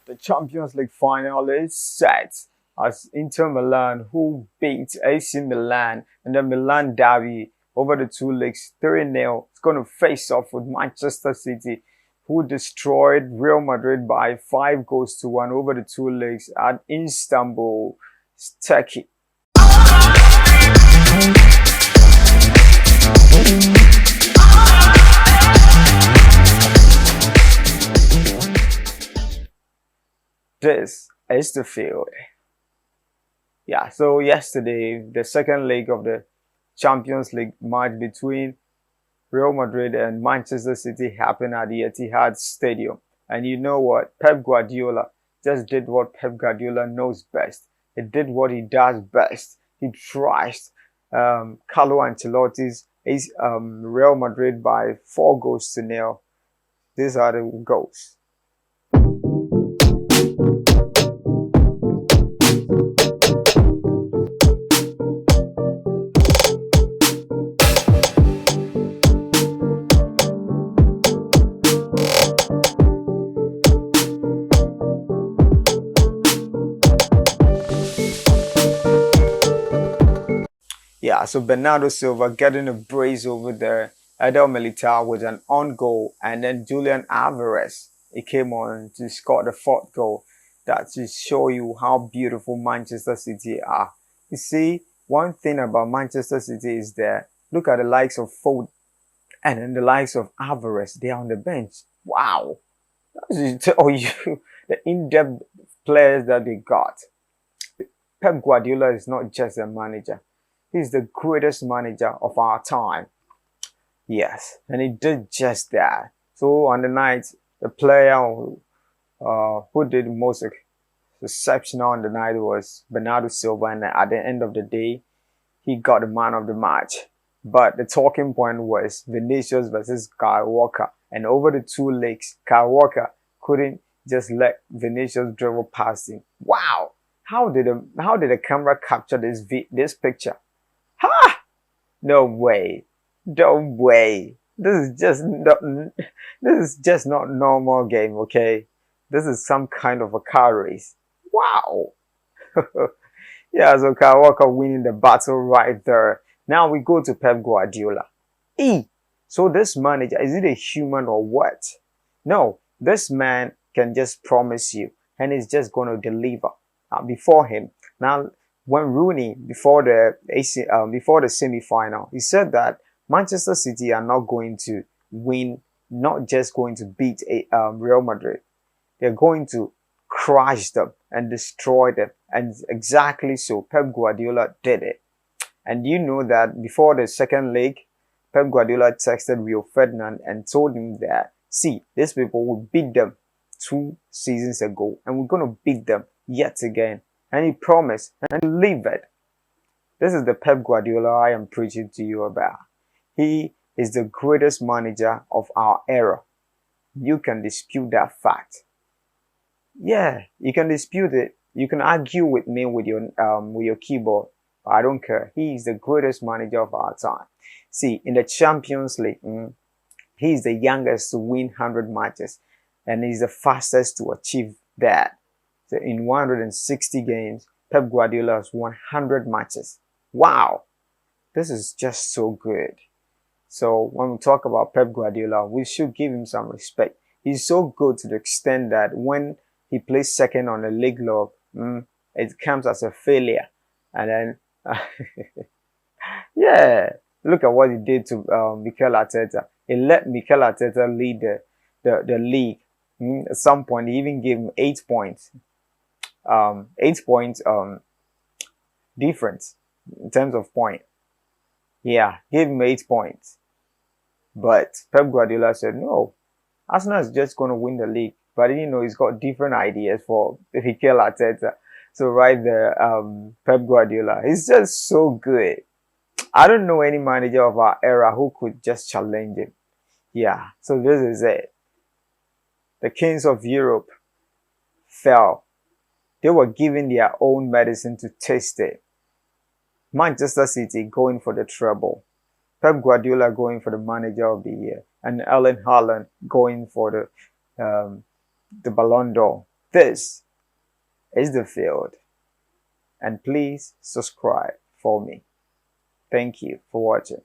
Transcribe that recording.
The Champions League final is set as Inter Milan, who beat AC Milan in the Milan derby over the two leagues 3-0, is going to face off with Manchester City, who destroyed Real Madrid by 5 goals to 1 over the two leagues at Istanbul, Turkey. This is the field. Yeah, so yesterday, the second leg of the Champions League match between Real Madrid and Manchester City happened at the Etihad Stadium. And you know what? Pep Guardiola just did what Pep Guardiola knows best. He did what he does best. He trashed Carlo Ancelotti's Real Madrid by 4 goals to 0. These are the goals. Yeah, so Bernardo Silva getting a brace over there. Edel Militao with an on goal, and then Julian Alvarez, he came on to score the fourth goal. That to show you how beautiful Manchester City are. You see, one thing about Manchester City is that look at the likes of Foden and then the likes of Alvarez. They are on the bench. Wow, that tell you the in-depth players that they got. Pep Guardiola is not just a manager. He's the greatest manager of our time. Yes, and he did just that. So on the night, the player who did most exceptional on the night was Bernardo Silva, and at the end of the day, he got the man of the match. But the talking point was Vinicius versus Kyle Walker, and over the two legs, Kyle Walker couldn't just let Vinicius dribble past him. Wow! How did the camera capture this picture? Ha! No way. No way. This is just not normal game, okay? This is some kind of a car race. Wow. Yeah, so Kyle Walker winning the battle right there. Now we go to Pep Guardiola. So this manager, is it a human or what? No, this man can just promise you and he's just going to deliver before him. Now, when Rooney, before the semi-final, he said that Manchester City are not going to win, not just going to beat Real Madrid. They're going to crush them and destroy them. And exactly so, Pep Guardiola did it. And you know that before the second leg, Pep Guardiola texted Rio Ferdinand and told him that, see, these people will beat them 2 seasons ago, and we're going to beat them yet again. And he promised and delivered. This is the Pep Guardiola I am preaching to you about. He is the greatest manager of our era. You can dispute that fact. Yeah, you can dispute it. You can argue with me with your keyboard. I don't care. He is the greatest manager of our time. See, in the Champions League, he is the youngest to win 100 matches, and he's the fastest to achieve that. So in 160 games, Pep Guardiola has won 100 matches. Wow, this is just so good. So when we talk about Pep Guardiola, we should give him some respect. He's so good to the extent that when he plays second on the league log, it comes as a failure. And then, yeah, look at what he did to Mikel Arteta. He let Mikel Arteta lead the league. At some point, he even gave him 8 points. 8 points difference in terms of point. Yeah, gave him 8 points. But Pep Guardiola said, no, Arsenal is just going to win the league. But you know, he's got different ideas for Mikel Arteta. So right there, Pep Guardiola, he's just so good. I don't know any manager of our era who could just challenge him. Yeah, so this is it. The kings of Europe fell. They were given their own medicine to taste it. Manchester City going for the treble. Pep Guardiola going for the manager of the year. And Erling Haaland going for the Ballon d'Or. This is the field, and please subscribe for me. Thank you for watching.